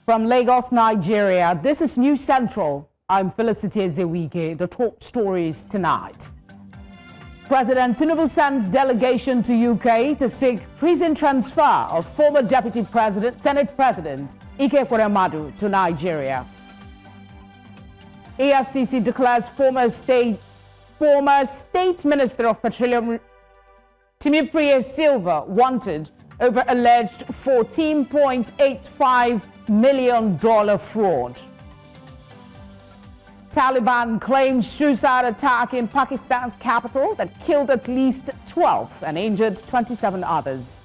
From Lagos, Nigeria, this is News Central. I'm Felicity Ezewike. The top stories tonight. President Tinubu sends delegation to UK to seek prison transfer of former Deputy President, Senate President Ike Ekweremadu to Nigeria. EFCC declares former State Minister of Petroleum Timipre Sylva wanted over alleged $14.85 million fraud. Taliban claims suicide attack in Pakistan's capital that killed at least 12 and injured 27 others.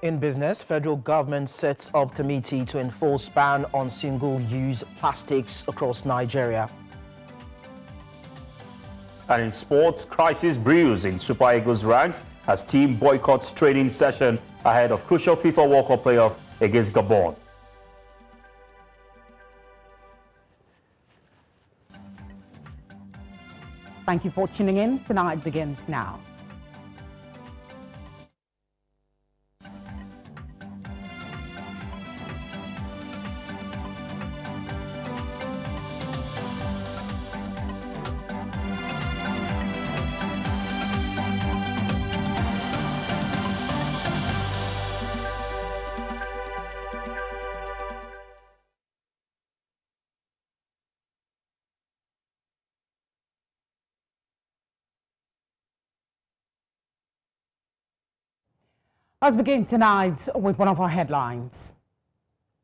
In business, federal government sets up committee to enforce ban on single-use plastics across Nigeria. And in sports, crisis brews in Super Eagles ranks as team boycotts training session ahead of crucial FIFA World Cup playoff against Gabon. Thank you for tuning in. Tonight begins now. Let's begin tonight with one of our headlines.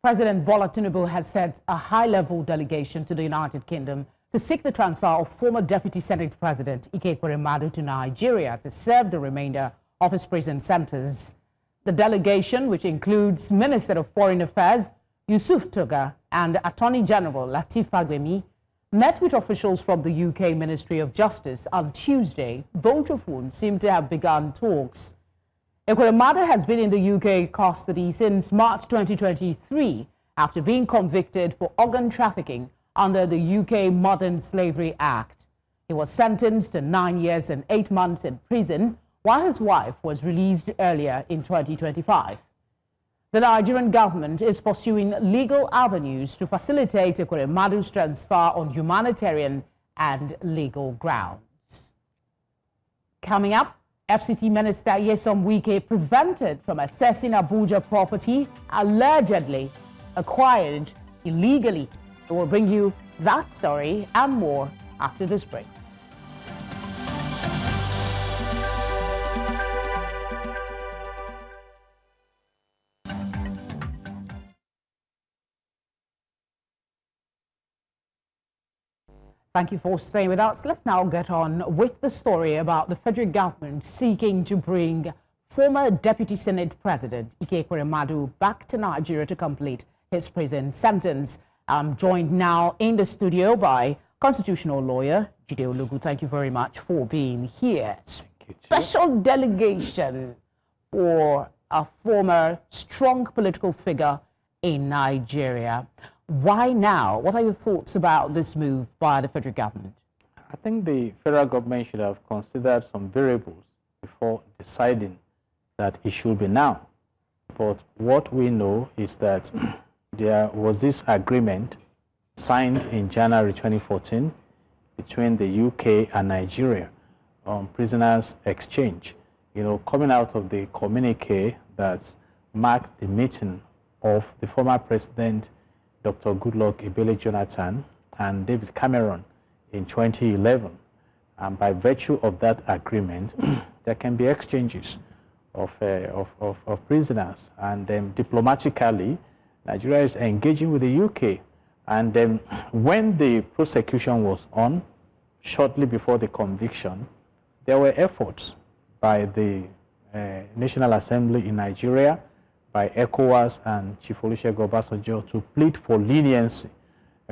President Bola Tinubu has sent a high-level delegation to the United Kingdom to seek the transfer of former Deputy Senate President Ike Ekweremadu to Nigeria to serve the remainder of his prison sentence. The delegation, which includes Minister of Foreign Affairs Yusuf Tuga and Attorney General Lateef Fagbemi, met with officials from the UK Ministry of Justice on Tuesday, both of whom seem to have begun talks. Ekweremadu has been in the UK custody since March 2023 after being convicted for organ trafficking under the UK Modern Slavery Act. He was sentenced to 9 years and 8 months in prison, while his wife was released earlier in 2025. The Nigerian government is pursuing legal avenues to facilitate Ekweremadu's transfer on humanitarian and legal grounds. Coming up, FCT Minister Nyesom Wike prevented from accessing Abuja property allegedly acquired illegally. We will bring you that story and more after this break. Thank you for staying with us. Let's now get on with the story about the federal government seeking to bring former Deputy Senate President Ike Ekweremadu back to Nigeria to complete his prison sentence. I'm joined now in the studio by constitutional lawyer Jide Ologu. Thank you very much for being here. Special delegation for a former strong political figure in Nigeria. Why now? What are your thoughts about this move by the federal government? I think the federal government should have considered some variables before deciding that it should be now. But what we know is that there was this agreement signed in January 2014 between the UK and Nigeria on prisoners exchange. Coming out of the communique that marked the meeting of the former president Dr. Goodluck Ebele Jonathan and David Cameron in 2011. And by virtue of that agreement, there can be exchanges of prisoners. And then diplomatically, Nigeria is engaging with the UK. And then when the prosecution was on, shortly before the conviction, there were efforts by the National Assembly in Nigeria, by ECOWAS and Chief Olusegun Obasanjo to plead for leniency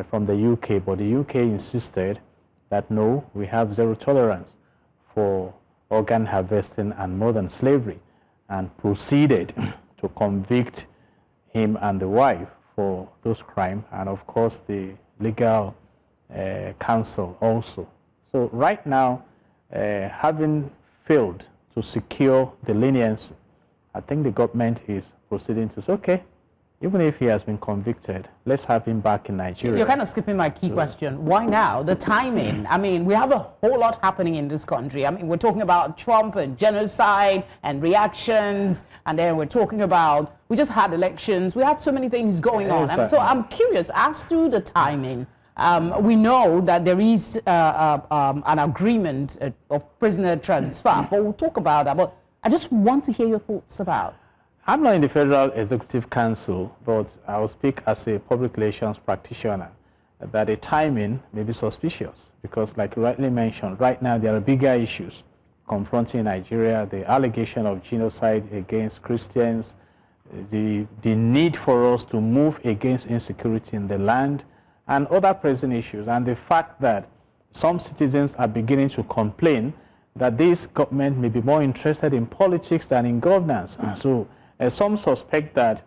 from the UK, but the UK insisted that no, we have zero tolerance for organ harvesting and modern slavery, and proceeded to convict him and the wife for those crimes, and of course the legal counsel also. So right now, having failed to secure the leniency, I think the government is proceeding to say, okay, even if he has been convicted, let's have him back in Nigeria. You're kind of skipping my key question. Why now? The timing. I mean, we have a whole lot happening in this country. I mean, we're talking about Trump and genocide and reactions, and then we're talking about, we just had elections. We had so many things going on. And so I'm curious as to the timing. We know that there is an agreement of prisoner transfer, but we'll talk about that. But I just want to hear your thoughts about. I'm not in the Federal Executive Council, but I will speak as a public relations practitioner that the timing may be suspicious because, like you rightly mentioned, right now there are bigger issues confronting Nigeria, the allegation of genocide against Christians, the need for us to move against insecurity in the land, and other pressing issues, and the fact that some citizens are beginning to complain that this government may be more interested in politics than in governance. So some suspect that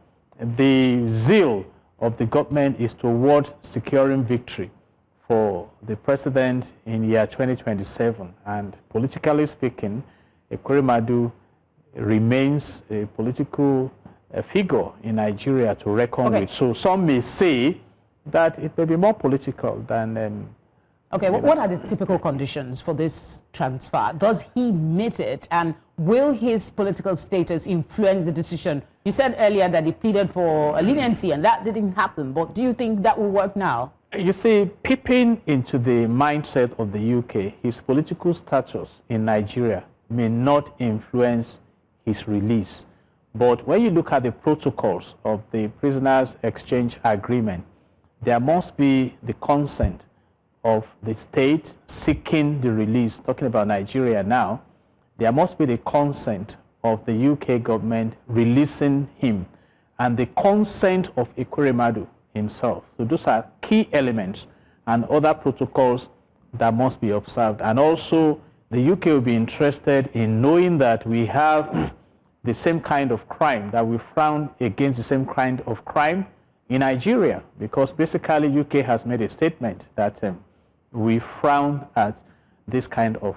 the zeal of the government is toward securing victory for the president in year 2027. And politically speaking, Ekweremadu remains a political figure in Nigeria to reckon with. So some may say that it may be more political than... Okay, what are the typical conditions for this transfer? Does he meet it, and will his political status influence the decision? You said earlier that he pleaded for a leniency and that didn't happen, but do you think that will work now? You see, peeping into the mindset of the UK, his political status in Nigeria may not influence his release. But when you look at the protocols of the prisoners exchange agreement, there must be the consent of the state seeking the release, talking about Nigeria now, there must be the consent of the UK government releasing him and the consent of Ekweremadu himself. So those are key elements and other protocols that must be observed. And also the UK will be interested in knowing that we have the same kind of crime, that we frown against the same kind of crime in Nigeria, because basically UK has made a statement that we frown at this kind of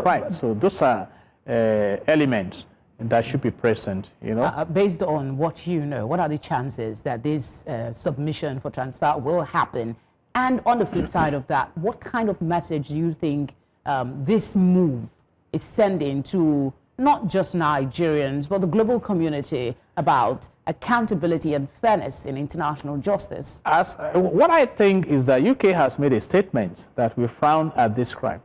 crime. So those are elements that should be present, you know. Based on what you know, what are the chances that this submission for transfer will happen? And on the flip side of that, what kind of message do you think this move is sending to not just Nigerians, but the global community about accountability and fairness in international justice? What I think is that UK has made a statement that we frown at this crime.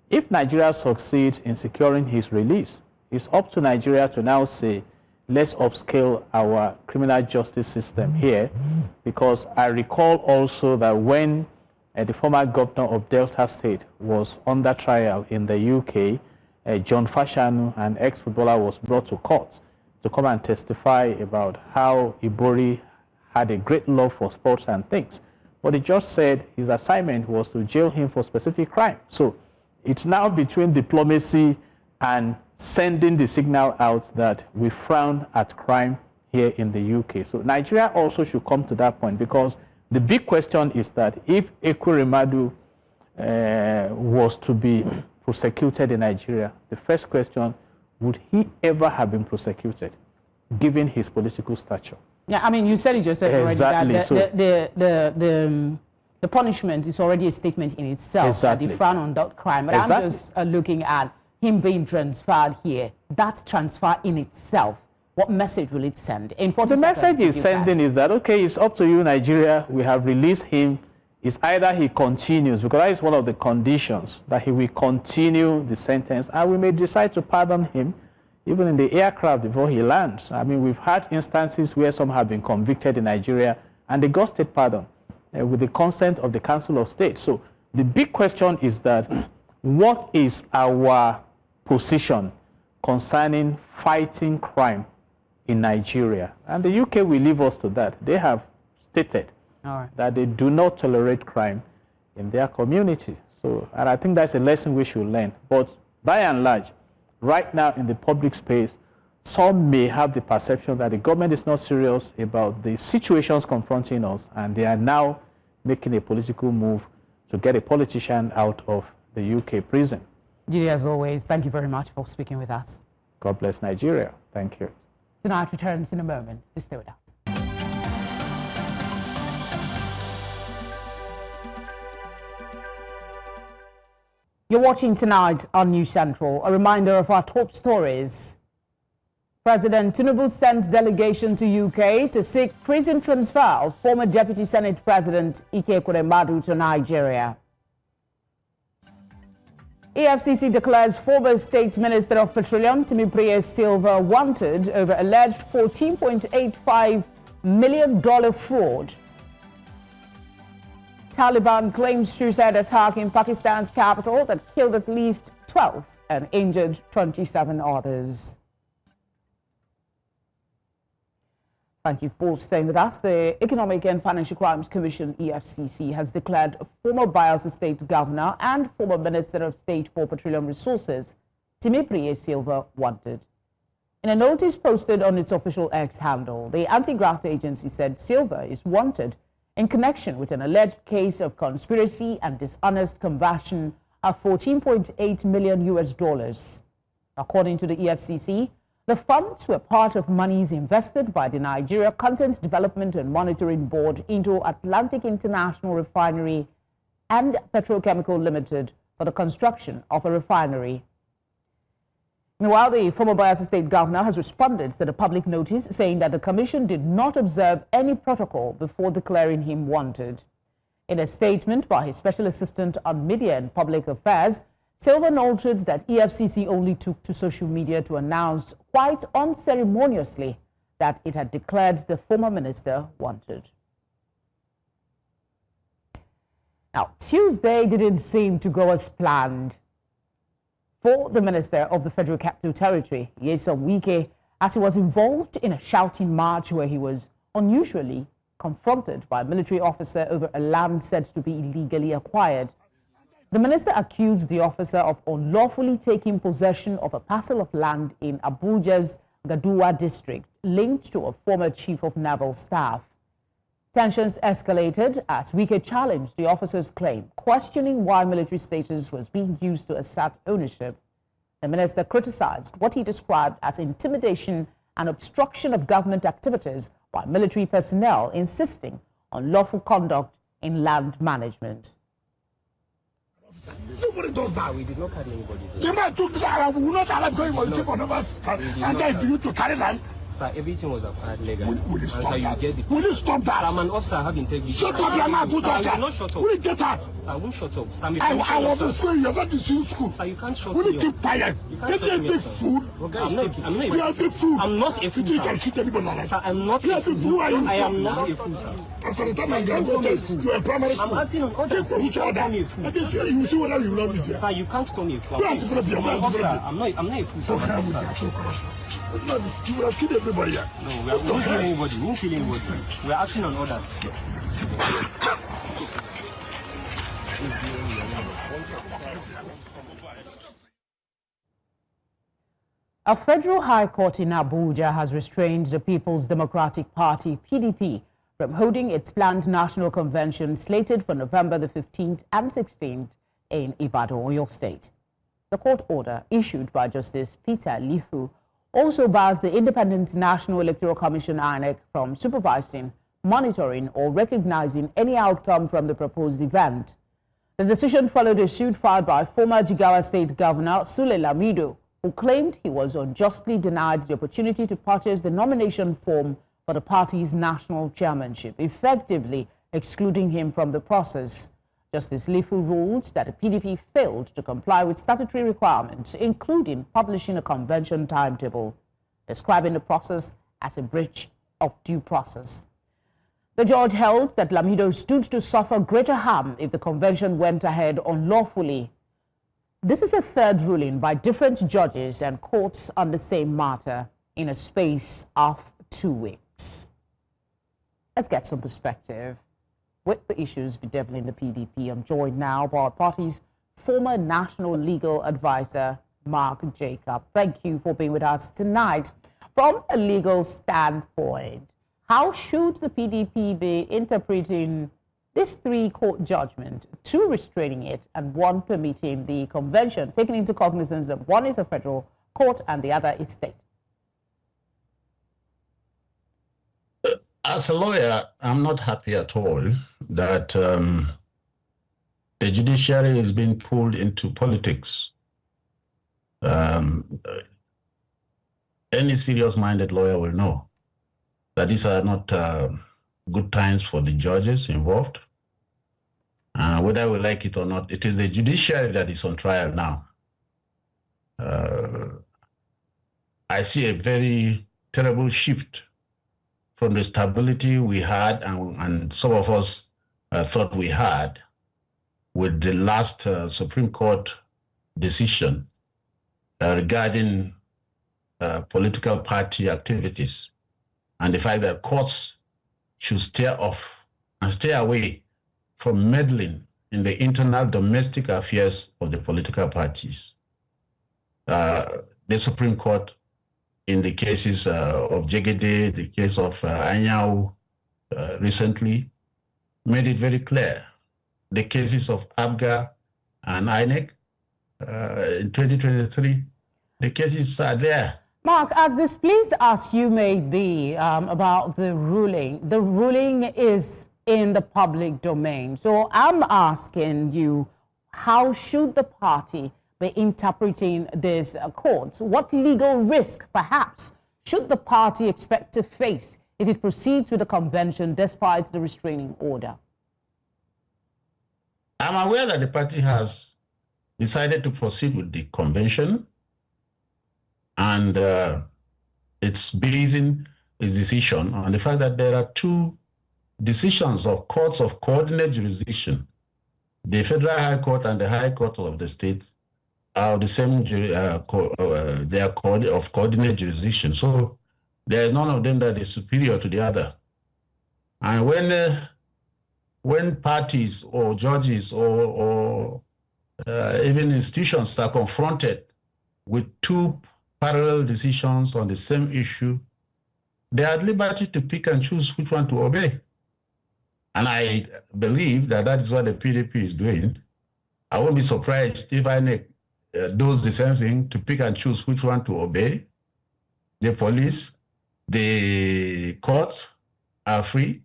If Nigeria succeeds in securing his release, it's up to Nigeria to now say, let's upscale our criminal justice system here, because I recall also that when the former governor of Delta State was under trial in the UK, John Fashanu, an ex-footballer, was brought to court to come and testify about how Ibori had a great love for sports and things. But the judge said his assignment was to jail him for specific crime. So it's now between diplomacy and sending the signal out that we frown at crime here in the UK. So Nigeria also should come to that point, because the big question is that if Ekweremadu was to be prosecuted in Nigeria, the first question, would he ever have been prosecuted, given his political stature? Yeah, I mean, you said it yourself already, that the punishment is already a statement in itself, that they frown on that crime. But I'm just looking at him being transferred here. That transfer in itself, what message will it send? In 40 the message he's sending is that, okay, it's up to you, Nigeria, we have released him. It's either he continues, because that is one of the conditions, that he will continue the sentence, and we may decide to pardon him even in the aircraft before he lands. I mean, we've had instances where some have been convicted in Nigeria and they got state pardon with the consent of the Council of State. So the big question is that what is our position concerning fighting crime in Nigeria? And the UK will leave us to that. They have stated that they do not tolerate crime in their community. So, and I think that's a lesson we should learn. But by and large, right now in the public space, some may have the perception that the government is not serious about the situations confronting us, and they are now making a political move to get a politician out of the UK prison. Judy, as always, thank you very much for speaking with us. God bless Nigeria. Thank you. Tonight returns in a moment. Please stay with us. You're watching Tonight on News Central. A reminder of our top stories. President Tinubu sends delegation to UK to seek prison transfer of former Deputy Senate President Ike Ekweremadu to Nigeria. EFCC declares former State Minister of Petroleum Timipre Sylva wanted over alleged $14.85 million fraud. Taliban claims suicide attack in Pakistan's capital that killed at least 12 and injured 27 others. Thank you for staying with us. The Economic and Financial Crimes Commission, EFCC, has declared former Bayelsa State Governor and former Minister of State for Petroleum Resources, Timipre Sylva, wanted. In a notice posted on its official X handle, the anti-graft agency said Sylva is wanted in connection with an alleged case of conspiracy and dishonest conversion of $14.8 million. According to the EFCC, the funds were part of monies invested by the Nigeria Content Development and Monitoring Board into Atlantic International Refinery and Petrochemical Limited for the construction of a refinery. Meanwhile, the former Bayelsa State Governor has responded to the public notice, saying that the Commission did not observe any protocol before declaring him wanted. In a statement by his Special Assistant on Media and Public Affairs, Sylva noted that EFCC only took to social media to announce quite unceremoniously that it had declared the former minister wanted. Now, Tuesday didn't seem to go as planned for the Minister of the Federal Capital Territory, Nyesom Wike, as he was involved in a shouting match where he was unusually confronted by a military officer over a land said to be illegally acquired. The minister accused the officer of unlawfully taking possession of a parcel of land in Abuja's Gaduwa district, linked to a former chief of naval staff. Tensions escalated as Wike challenged the officer's claim, questioning why military status was being used to assert ownership. The minister criticized what he described as intimidation and obstruction of government activities by military personnel, insisting on lawful conduct in land management. Nobody does that. We did not carry anybody. The man took the Arab, we will not allow going for the chief of naval staff, and then for you to carry land. Sir, everything was acquired legally. Will you stop that? You get the Will you stop that? Sir, I'm an officer, I have integrity. Shut up, your mouth, good officer. I will not shut up. Will you get out? Sir, I won't shut up. Sir, I was in school, you're not in school. Sir, you can't shut Will me you up. keep quiet? Get me a big food. I'm not You are a big fool. I'm not a fool, You sir. can shoot anybody like Sir, that. I'm not You a are big fool. fool. Who are you? I am not a fool, sir. As for the time I graduated, you are in primary school. I'm acting on orders. Take for each You can't other. call me a fool. And this year, you will see whether you will not be there. Sir, you can't call me a fool. You have to put up your I'm an mind, officer. put up I'm not a fool, sir. I'm an officer. You would have killed everybody here. No, we won't kill anybody. We won't kill anybody. We are acting on orders. A federal high court in Abuja has restrained the People's Democratic Party, PDP, from holding its planned national convention slated for November the 15th and 16th in Ibadan, Oyo State. The court order issued by Justice Peter Lifu also bars the Independent National Electoral Commission, INEC, from supervising, monitoring, or recognizing any outcome from the proposed event. The decision followed a suit filed by former Jigawa State Governor Sule Lamido, who claimed he was unjustly denied the opportunity to purchase the nomination form for the party's national chairmanship, effectively excluding him from the process. Justice Lifu ruled that the PDP failed to comply with statutory requirements, including publishing a convention timetable, describing the process as a breach of due process. The judge held that Lamido stood to suffer greater harm if the convention went ahead unlawfully. This is a third ruling by different judges and courts on the same matter in a space of 2 weeks. Let's get some perspective. With the issues bedeviling the PDP, I'm joined now by our party's former national legal advisor, Mark Jacob. Thank you for being with us tonight. From a legal standpoint, how should the PDP be interpreting this 3-court judgment, 2 restraining it and 1 permitting the convention, taking into cognizance that one is a federal court and the other is state? As a lawyer, I'm not happy at all that the judiciary is being pulled into politics. Any serious-minded lawyer will know that these are not good times for the judges involved. Whether we like it or not, it is the judiciary that is on trial now. I see a very terrible shift from the stability we had and some of us thought we had with the last Supreme Court decision regarding political party activities and the fact that courts should stay off and stay away from meddling in the internal domestic affairs of the political parties. The Supreme Court, in the cases of Jegede, the case of Anyau recently, made it very clear. The cases of Abga and INEC in 2023, the cases are there. Mark, as displeased as you may be about the ruling is in the public domain. So I'm asking you, how should the party be interpreting this court? What legal risk, perhaps, should the party expect to face if it proceeds with the convention despite the restraining order? I'm aware that the party has decided to proceed with the convention, and it's basing its decision on the fact that there are two decisions of courts of coordinate jurisdiction. The Federal High Court and the High Court of the state are the same, they are of coordinate jurisdiction. So there is none of them that is superior to the other. And when parties or judges or even institutions are confronted with two parallel decisions on the same issue, they are at liberty to pick and choose which one to obey. And I believe that that is what the PDP is doing. I won't be surprised if INEC does the same thing, to pick and choose which one to obey. The police, the courts are free,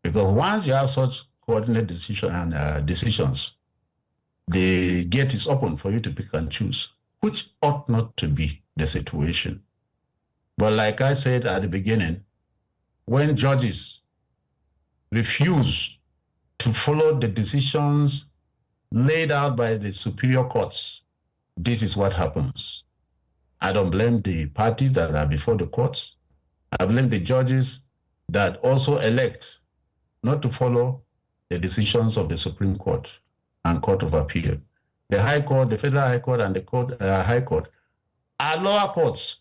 because once you have such coordinate decisions, the gate is open for you to pick and choose, which ought not to be the situation. But like I said at the beginning, when judges refuse to follow the decisions laid out by the superior courts, this is what happens. I don't blame the parties that are before the courts. I blame the judges that also elect not to follow the decisions of the Supreme Court and Court of Appeal. The High Court, the Federal High Court, and the High Court are lower courts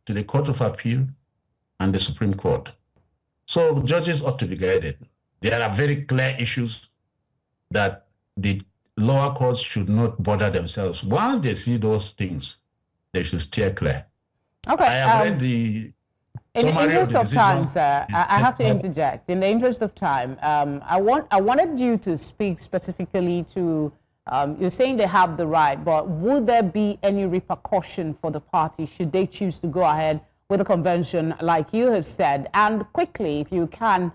to the Court of Appeal and the Supreme Court. So judges ought to be guided. There are very clear issues that the lower courts should not bother themselves. Once they see those things, they should steer clear. Okay. I have read the in the interest of time, sir, I have to interject. In the interest of time, I wanted you to speak specifically to, you're saying they have the right, but would there be any repercussion for the party should they choose to go ahead with the convention like you have said? And quickly, if you can,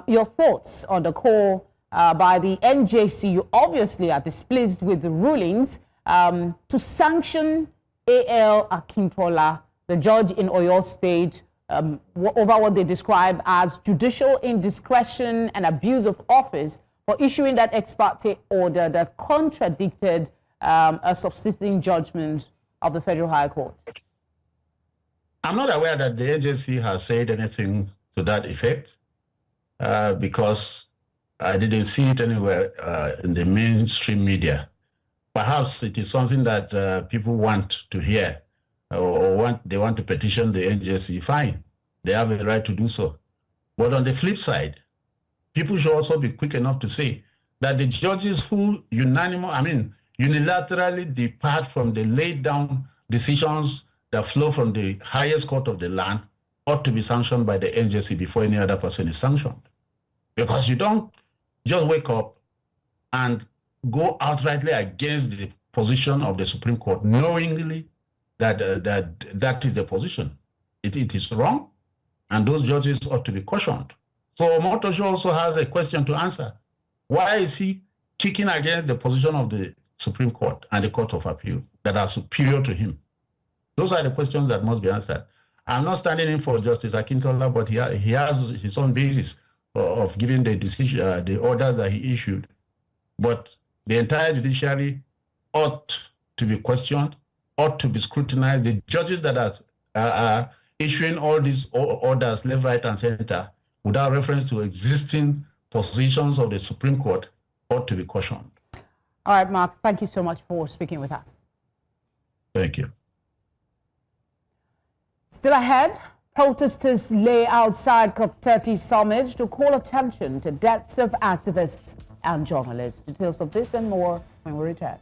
your thoughts on the call by the NJC. You obviously are displeased with the rulings to sanction A.L. Akintola, the judge in Oyo State, over what they describe as judicial indiscretion and abuse of office for issuing that ex parte order that contradicted a subsisting judgment of the Federal High Court. I'm not aware that the agency has said anything to that effect because I didn't see it anywhere in the mainstream media. Perhaps it is something that people want to hear or they want to petition the NJC. Fine, they have a right to do so. But on the flip side, people should also be quick enough to say that the judges who unilaterally depart from the laid down decisions that flow from the highest court of the land ought to be sanctioned by the NJC before any other person is sanctioned. Because you don't just wake up and go outrightly against the position of the Supreme Court, knowingly that that is the position. It is wrong, and those judges ought to be cautioned So Motosho also has a question to answer. Why is he kicking against the position of the Supreme Court and the Court of Appeal that are superior to him? Those are the questions that must be answered. I'm not standing in for Justice Akintola, but he has his own basis of giving the decision, the orders that he issued. But the entire judiciary ought to be questioned, ought to be scrutinized. The judges that are issuing all these orders left, right, and center without reference to existing positions of the Supreme Court ought to be cautioned. All right, Mark, thank you so much for speaking with us. Thank you. Still ahead, protesters lay outside COP30 summit to call attention to deaths of activists and journalists. Details of this and more when we return.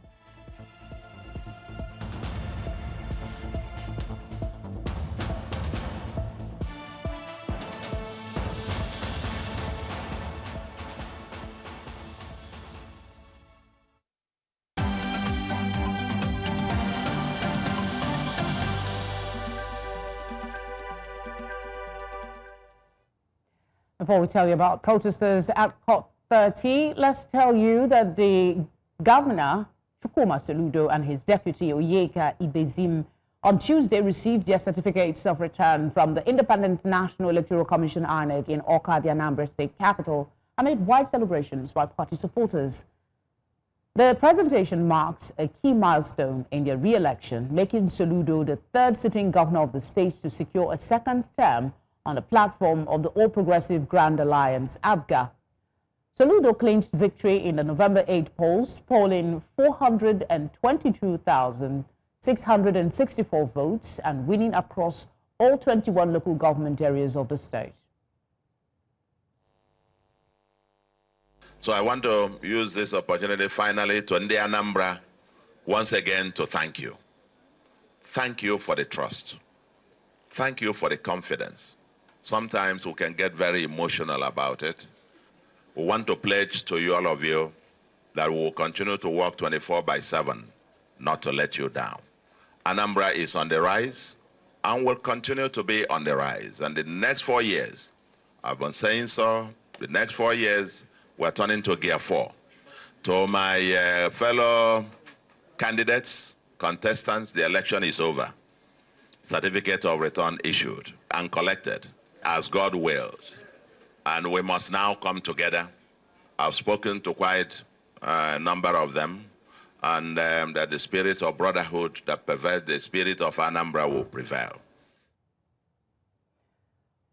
Before we tell you about protesters at COP30, let's tell you that the Governor Soludo and his deputy Ike Ekweremadu on Tuesday received their certificates of return from the Independent National Electoral Commission (INEC) in Awka, the Anambra State capital, amid wide celebrations by party supporters. The presentation marks a key milestone in their re-election, making Soludo the third sitting governor of the state to secure a second term on the platform of the All Progressive Grand Alliance, ABGA. Soludo claimed victory in the November 8 polls, polling 422,664 votes and winning across all 21 local government areas of the state. So I want to use this opportunity finally to Ndi Anambra once again to thank you. Thank you for the trust. Thank you for the confidence. Sometimes we can get very emotional about it. We want to pledge to you, all of you, that we will continue to work 24/7, not to let you down. Anambra is on the rise and will continue to be on the rise. And the next 4 years, I've been saying so, the next 4 years, we're turning to gear 4. To my fellow candidates, contestants, the election is over. Certificate of return issued and collected as God wills. And we must now come together. I've spoken to quite a number of them, and that the spirit of brotherhood that pervades the spirit of Anambra will prevail.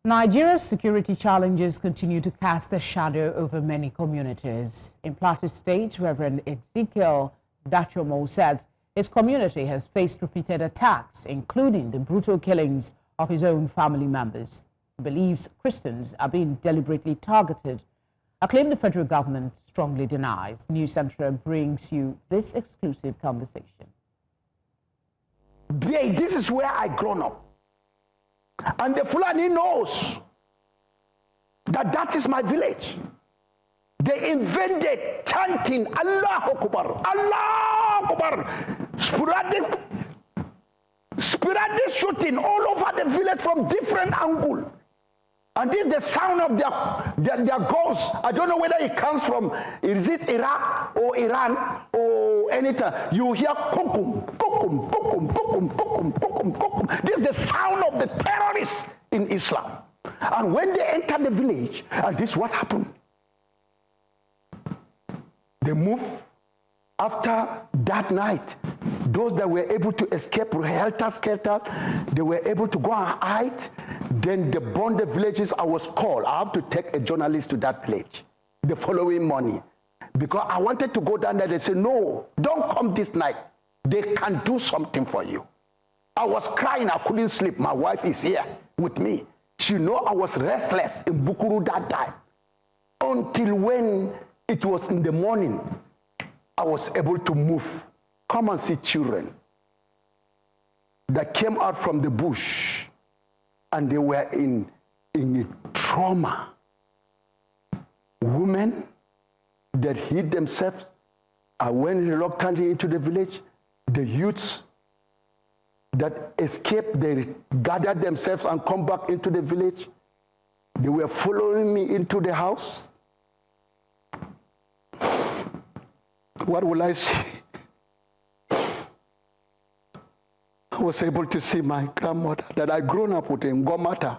Nigeria's security challenges continue to cast a shadow over many communities. In Plateau State, Reverend Ezekiel Dachomo says his community has faced repeated attacks, including the brutal killings of his own family members. He believes Christians are being deliberately targeted, a claim the federal government strongly denies. News Central brings you this exclusive conversation. This is where I grown up. And the Fulani knows that that is my village. They invented chanting Allah Akbar, Allah Akbar, sporadic shooting all over the village from different angles. And this is the sound of their guns. I don't know whether it comes from, is it Iraq or Iran or anything. You hear kukum, kukum, kukum, kukum, kukum, kukum, kukum. This is the sound of the terrorists in Islam. And when they enter the village, and this is what happened. They move after that night. Those that were able to escape helter-skelter, they were able to go and hide. Then they burned the villages. I was called. I have to take a journalist to that village the following morning. Because I wanted to go down there. They said, no, don't come this night. They can do something for you. I was crying. I couldn't sleep. My wife is here with me. She knows I was restless in Bukuru that time. Until when it was in the morning, I was able to move. Come and see children that came out from the bush and they were in trauma. Women that hid themselves and went reluctantly into the village. The youths that escaped, they gathered themselves and come back into the village. They were following me into the house. What will I see? I was able to see my grandmother that I grown up with in Gomata.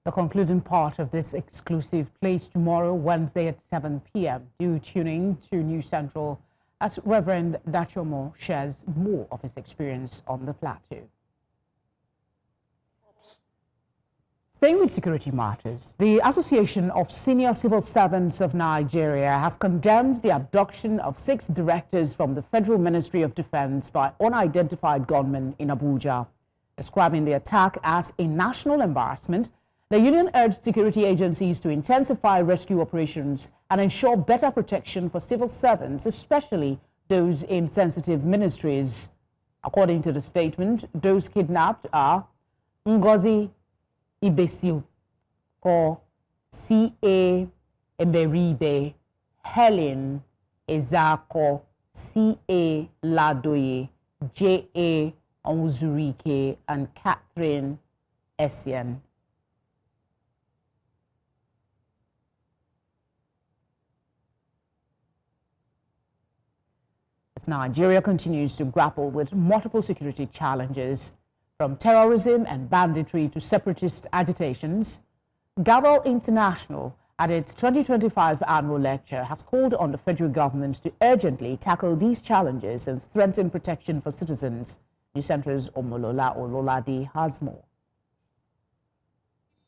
The concluding part of this exclusive plays tomorrow, Wednesday at 7 p.m. Do tune in to News Central as Reverend Dachomo shares more of his experience on the plateau. Staying with security matters, the Association of Senior Civil Servants of Nigeria has condemned the abduction of 6 directors from the Federal Ministry of Defense by unidentified gunmen in Abuja. Describing the attack as a national embarrassment, the union urged security agencies to intensify rescue operations and ensure better protection for civil servants, especially those in sensitive ministries. According to the statement, those kidnapped are Ngozi Ibesiu, or C.A. Eberibe, Helen Ezako, C.A. Ladoye, J.A. Onwuzurike, and Catherine Essien. As Nigeria continues to grapple with multiple security challenges, from terrorism and banditry to separatist agitations, Gavel International, at its 2025 annual lecture, has called on the federal government to urgently tackle these challenges and strengthen protection for citizens. News Center's Omolola Ololade has more.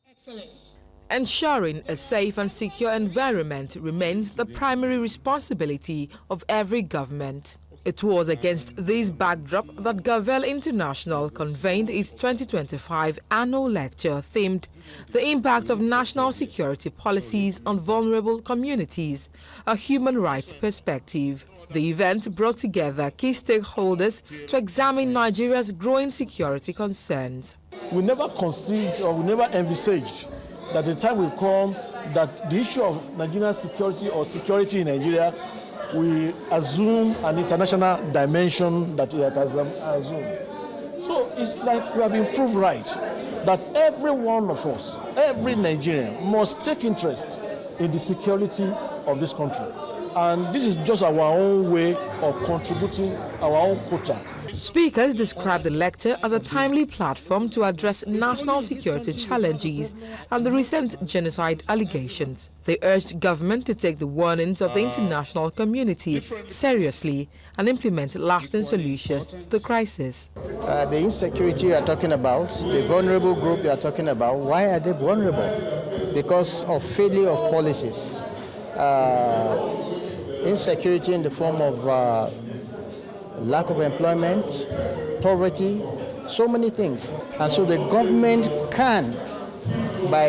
Excellence. Ensuring a safe and secure environment remains the primary responsibility of every government. It was against this backdrop that Gavel International convened its 2025 annual lecture themed The Impact of National Security Policies on Vulnerable Communities, a Human Rights Perspective. The event brought together key stakeholders to examine Nigeria's growing security concerns. We never conceived or we never envisaged that the time will come that the issue of Nigerian security or security in Nigeria we assume an international dimension that it has assumed. So it's like we have been proved right that every one of us, every Nigerian must take interest in the security of this country. And this is just our own way of contributing our own quota. Speakers described the lecture as a timely platform to address national security challenges and the recent genocide allegations. They urged government to take the warnings of the international community seriously and implement lasting solutions to the crisis. The insecurity you are talking about, the vulnerable group you are talking about, why are they vulnerable? Because of failure of policies. Insecurity in the form of lack of employment, poverty, so many things. And so the government can, by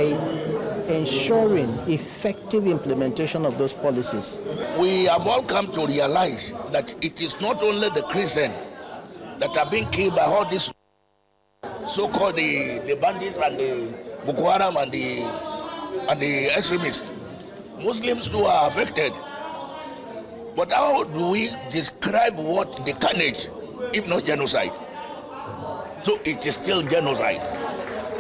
ensuring effective implementation of those policies. We have all come to realize that it is not only the Christians that are being killed by all these so-called the bandits and the Boko Haram and the extremists. Muslims too are affected. But how do we describe what the carnage, if not genocide? So it is still genocide,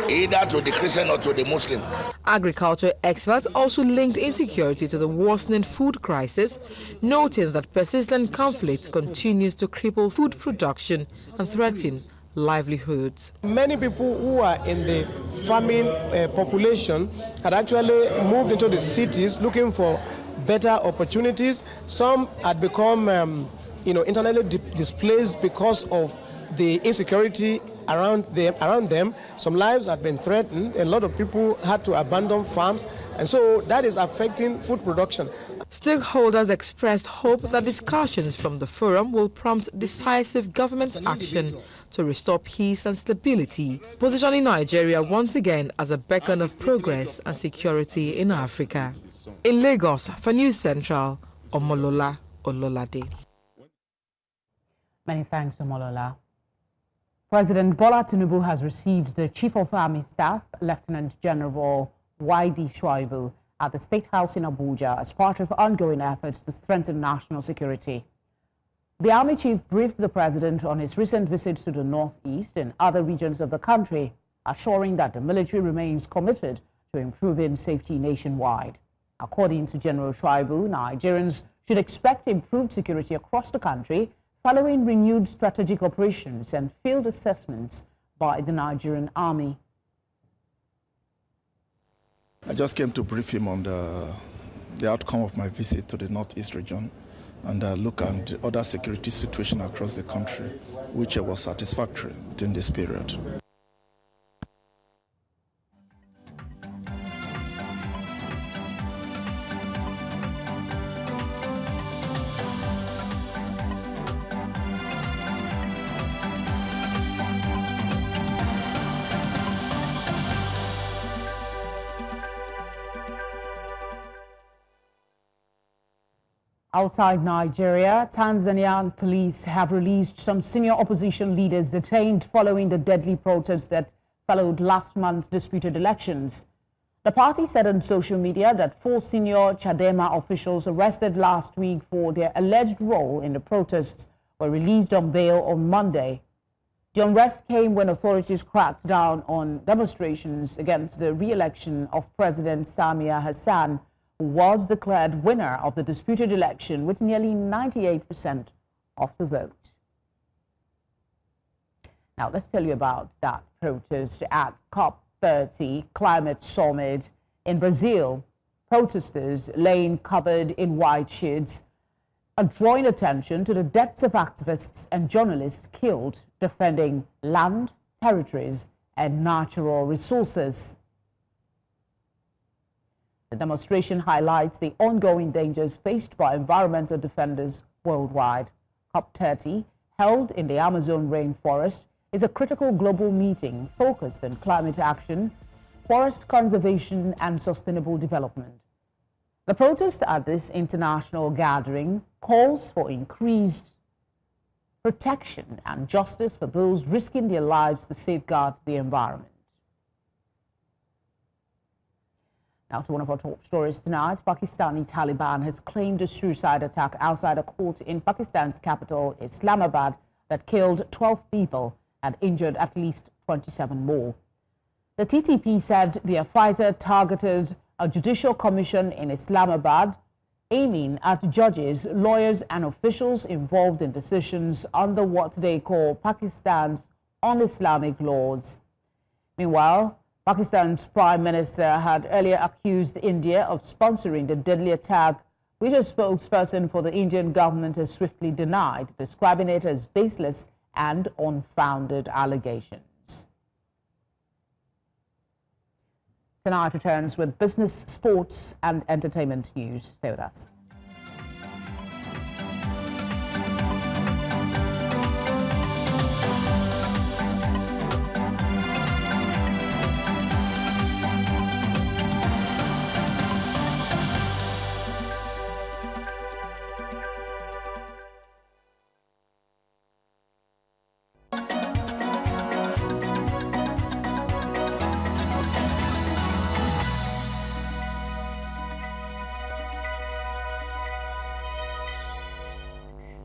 either to the Christian or to the Muslim. Agriculture experts also linked insecurity to the worsening food crisis, noting that persistent conflict continues to cripple food production and threaten livelihoods. Many people who are in the farming population had actually moved into the cities looking for better opportunities. Some had become internally displaced because of the insecurity around them. Some lives had been threatened. A lot of people had to abandon farms, and so that is affecting food production. Stakeholders expressed hope that discussions from the forum will prompt decisive government action to restore peace and stability, positioning Nigeria once again as a beacon of progress and security in Africa. In Lagos, for News Central, Omolola Ololade. Many thanks, Omolola. President Bola Tinubu has received the Chief of Army Staff, Lieutenant General Y.D. Shuaibu, at the State House in Abuja as part of ongoing efforts to strengthen national security. The Army Chief briefed the President on his recent visits to the Northeast and other regions of the country, assuring that the military remains committed to improving safety nationwide. According to General Shaibu, Nigerians should expect improved security across the country following renewed strategic operations and field assessments by the Nigerian Army. I just came to brief him on the outcome of my visit to the Northeast region and look at the other security situation across the country, which was satisfactory within this period. Outside Nigeria, Tanzanian police have released some senior opposition leaders detained following the deadly protests that followed last month's disputed elections. The party said on social media that 4 senior Chadema officials arrested last week for their alleged role in the protests were released on bail on Monday. The unrest came when authorities cracked down on demonstrations against the re-election of President Samia Hassan, who was declared winner of the disputed election with nearly 98% of the vote. Now, let's tell you about that protest at COP30 climate summit in Brazil. Protesters laying covered in white sheets are drawing attention to the deaths of activists and journalists killed defending land, territories, and natural resources. The demonstration highlights the ongoing dangers faced by environmental defenders worldwide. COP30, held in the Amazon rainforest, is a critical global meeting focused on climate action, forest conservation, and sustainable development. The protest at this international gathering calls for increased protection and justice for those risking their lives to safeguard the environment. Now to one of our top stories tonight. Pakistani Taliban has claimed a suicide attack outside a court in Pakistan's capital, Islamabad, that killed 12 people and injured at least 27 more. The TTP said their fighter targeted a judicial commission in Islamabad, aiming at judges, lawyers, and officials involved in decisions under what they call Pakistan's un-Islamic laws. Meanwhile, Pakistan's Prime Minister had earlier accused India of sponsoring the deadly attack, which a spokesperson for the Indian government has swiftly denied, describing it as baseless and unfounded allegations. Tonight returns with business, sports, and entertainment news. Stay with us.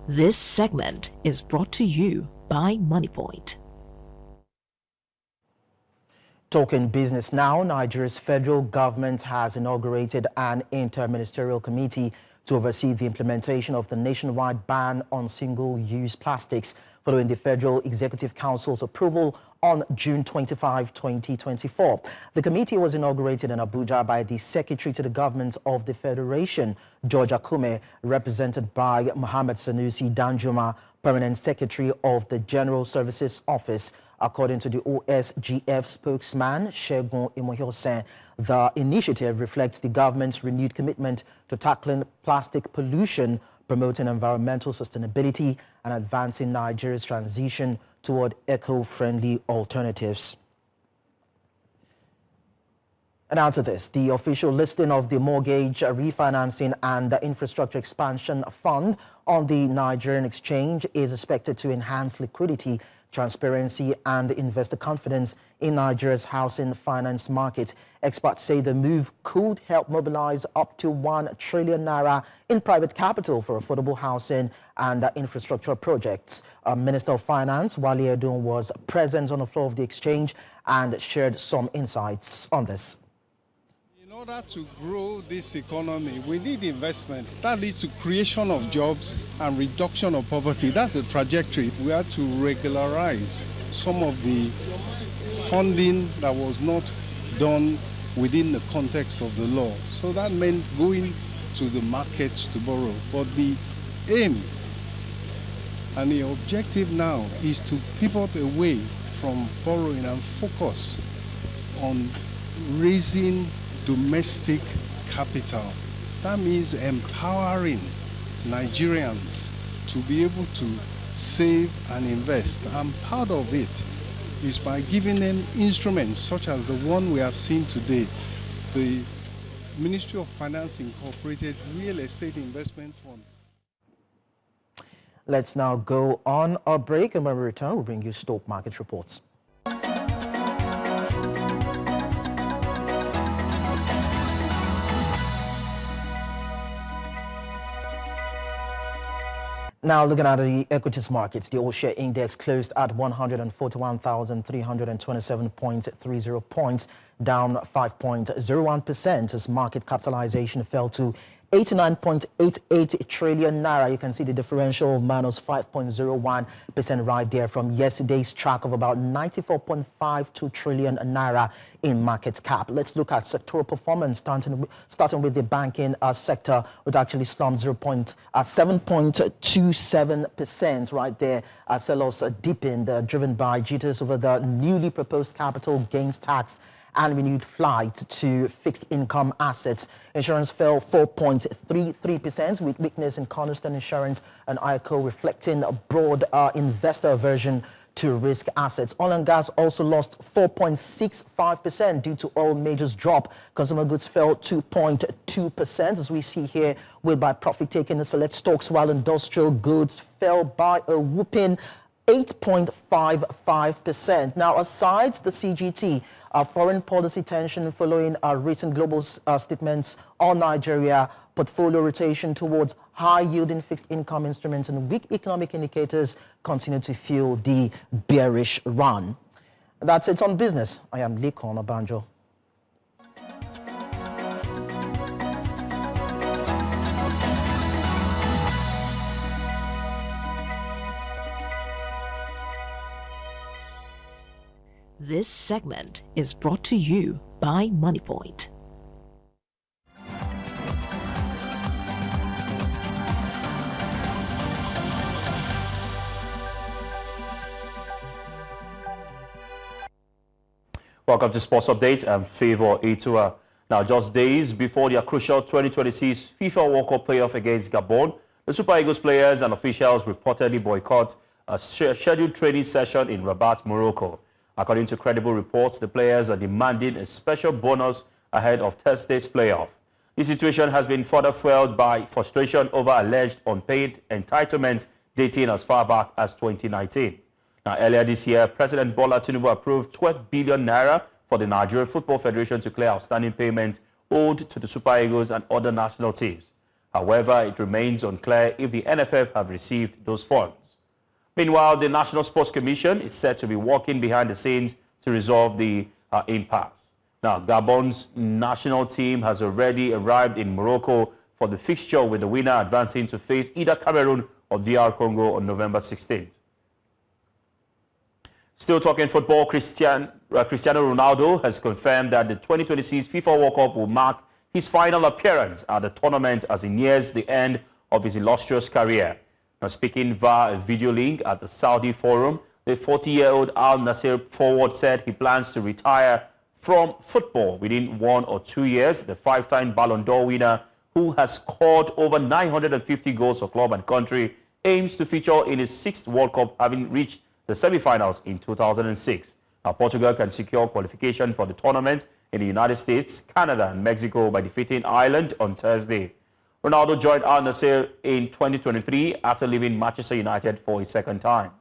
This segment is brought to you by MoneyPoint. Talking business now, Nigeria's federal government has inaugurated an interministerial committee to oversee the implementation of the nationwide ban on single-use plastics following the Federal Executive Council's approval on June 25, 2024. The committee was inaugurated in Abuja by the Secretary to the Government of the Federation, George Akume, represented by Mohammed Sanusi Danjuma, Permanent Secretary of the General Services Office. According to the OSGF spokesman, Shegun Imohiosen, the initiative reflects the government's renewed commitment to tackling plastic pollution, promoting environmental sustainability, and advancing Nigeria's transition toward eco-friendly alternatives. And now to this, the official listing of the Mortgage Refinancing and Infrastructure Expansion Fund on the Nigerian Exchange is expected to enhance liquidity transparency and investor confidence in Nigeria's housing finance market. Experts say the move could help mobilize up to 1 trillion naira in private capital for affordable housing and infrastructure projects. Minister of Finance Wale Edun was present on the floor of the exchange and shared some insights on this. In order to grow this economy, we need investment. That leads to creation of jobs and reduction of poverty. That's the trajectory. We have to regularize some of the funding that was not done within the context of the law. So that meant going to the markets to borrow. But the aim and the objective now is to pivot away from borrowing and focus on raising domestic capital. That means empowering Nigerians to be able to save and invest. And part of it is by giving them instruments such as the one we have seen today, the Ministry of Finance Incorporated Real Estate Investment Fund. Let's now go on a break, and when we return, we'll bring you stock market reports. Now looking at the equities markets, the all-share index closed at 141,327.30 points, down 5.01% as market capitalization fell to 89.88 trillion naira. You can see the differential minus 5.01% right there from yesterday's track of about 94.52 trillion naira in market cap. Let's look at sectoral performance, starting with the banking sector, which actually slumped 7.27% right there. Sell-offs deepened, driven by jitters over the newly proposed capital gains tax and renewed flight to fixed income assets. Insurance fell 4.33%, with weakness in Cornerstone Insurance and ICO reflecting a broad investor aversion to risk assets. Oil and gas also lost 4.65% due to oil majors drop. Consumer goods fell 2.2%, as we see here, with by profit taking the select stocks, while industrial goods fell by a whooping 8.55%. Now, aside the CGT, foreign policy tension following recent global statements on Nigeria, portfolio rotation towards high-yielding fixed income instruments and weak economic indicators continue to fuel the bearish run. That's it on business. I am Lekon Obanjo. This segment is brought to you by MoneyPoint. Welcome to Sports Update. I'm Favor Etua. Now, just days before their crucial 2026 FIFA World Cup playoff against Gabon, the Super Eagles players and officials reportedly boycott a scheduled training session in Rabat, Morocco. According to credible reports, the players are demanding a special bonus ahead of Thursday's playoff. The situation has been further fueled by frustration over alleged unpaid entitlement dating as far back as 2019. Now, earlier this year, President Bola Tinubu approved 12 billion naira for the Nigerian Football Federation to clear outstanding payments owed to the Super Eagles and other national teams. However, it remains unclear if the NFF have received those funds. Meanwhile, the National Sports Commission is said to be working behind the scenes to resolve the impasse. Now, Gabon's national team has already arrived in Morocco for the fixture, with the winner advancing to face either Cameroon or DR Congo on November 16th. Still talking football, Cristiano Ronaldo has confirmed that the 2026 FIFA World Cup will mark his final appearance at the tournament as he nears the end of his illustrious career. Now, speaking via a video link at the Saudi Forum, the 40-year-old Al Nassr forward said he plans to retire from football within 1 or 2 years. The five-time Ballon d'Or winner, who has scored over 950 goals for club and country, aims to feature in his 6th World Cup, having reached the semi-finals in 2006. Now, Portugal can secure qualification for the tournament in the United States, Canada, and Mexico by defeating Ireland on Thursday. Ronaldo joined Al Nassr in 2023 after leaving Manchester United for a second time.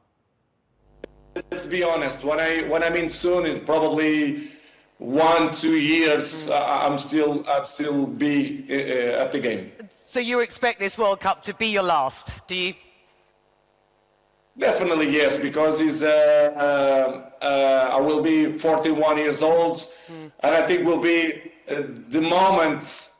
let's be honest. When I mean soon, it's probably 1-2 years. I'm still be at the game. So you expect this World Cup to be your last, do you? Definitely yes, because I will be 41 years old, and I think will be the moment.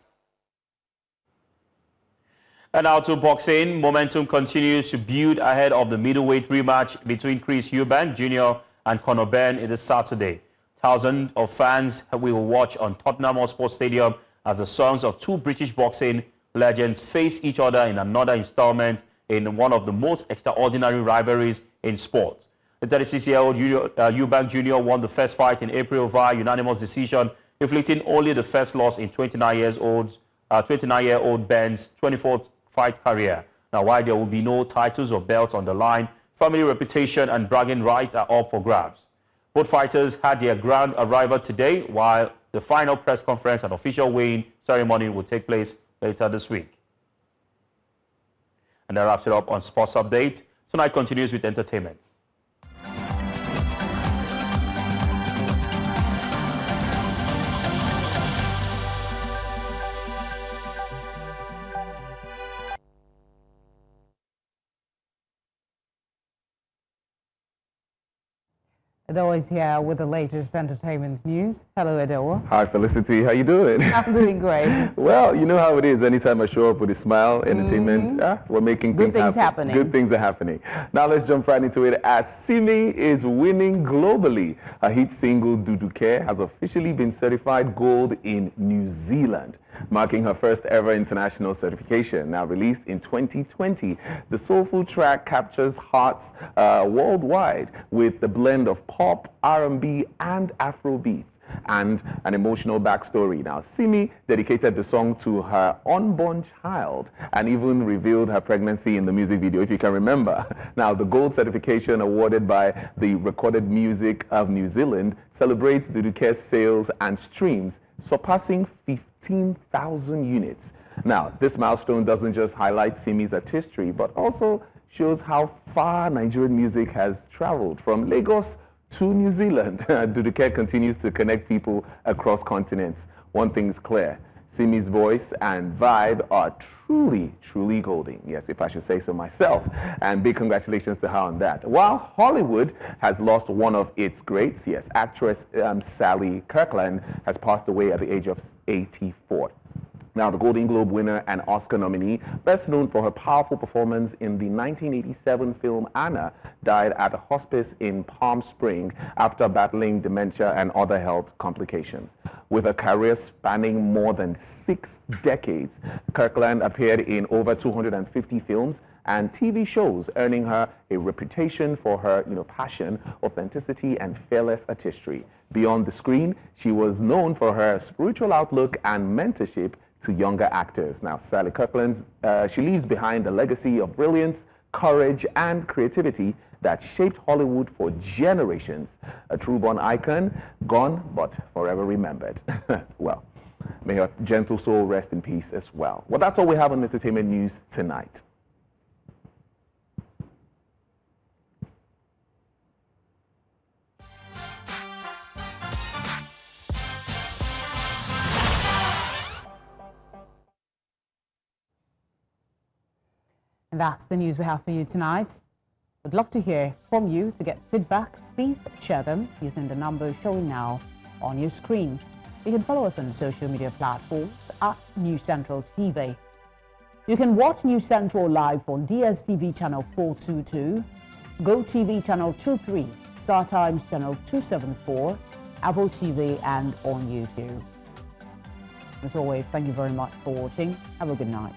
And now to boxing. Momentum continues to build ahead of the middleweight rematch between Chris Eubank Jr. and Conor Benn this Saturday. Thousands of fans will watch on Tottenham Hotspur Stadium as the sons of two British boxing legends face each other in another installment in one of the most extraordinary rivalries in sport. The 36-year-old Eubank Jr. won the first fight in April via unanimous decision, inflicting only the first loss in 29-year-old Benn's 24th fight career. Now, while there will be no titles or belts on the line, family reputation and bragging rights are up for grabs. Both fighters had their grand arrival today, while the final press conference and official weighing ceremony will take place later this week. And that wraps it up on Sports Update. Tonight continues with entertainment. Edowa is here with the latest entertainment news. Hello, Edowa. Hi, Felicity. How you doing? I'm doing great. Well, you know how it is. Anytime I show up with a smile, entertainment, we're making Good things happen. happening. Good things are happening. Now let's jump right into it. As Simi is winning globally, her hit single Duduke has officially been certified gold in New Zealand, marking her first ever international certification. Now released in 2020, the soulful track captures hearts worldwide with the blend of pop, R&B, and Afro beats, and an emotional backstory. Now, Simi dedicated the song to her unborn child and even revealed her pregnancy in the music video, if you can remember. Now, the gold certification awarded by the Recorded Music of New Zealand celebrates Duduke's sales and streams, surpassing 15,000 units. Now, this milestone doesn't just highlight Simi's artistry, but also shows how far Nigerian music has traveled from Lagos to New Zealand. Duduke continues to connect people across continents. One thing's clear, Simi's voice and vibe are truly golden. Yes, if I should say so myself. And big congratulations to her on that. While Hollywood has lost one of its greats, yes, actress Sally Kirkland has passed away at the age of 84. Now, the Golden Globe winner and Oscar nominee, best known for her powerful performance in the 1987 film Anna, died at a hospice in Palm Springs after battling dementia and other health complications. With a career spanning more than 6 decades, Kirkland appeared in over 250 films and TV shows, earning her a reputation for her passion, authenticity, and fearless artistry. Beyond the screen, she was known for her spiritual outlook and mentorship to younger actors. Now, Sally Kirkland, she leaves behind a legacy of brilliance, courage, and creativity that shaped Hollywood for generations. A true-born icon, gone but forever remembered. Well, may her gentle soul rest in peace as well. Well, that's all we have on entertainment news tonight. And that's the news we have for you tonight. We'd love to hear from you. To get feedback, please share them using the numbers showing now on your screen. You can follow us on social media platforms at News Central TV. You can watch News Central live on DSTV channel 422, GoTV channel 23, StarTimes channel 274, Apple TV, and on YouTube. As always, thank you very much for watching. Have a good night.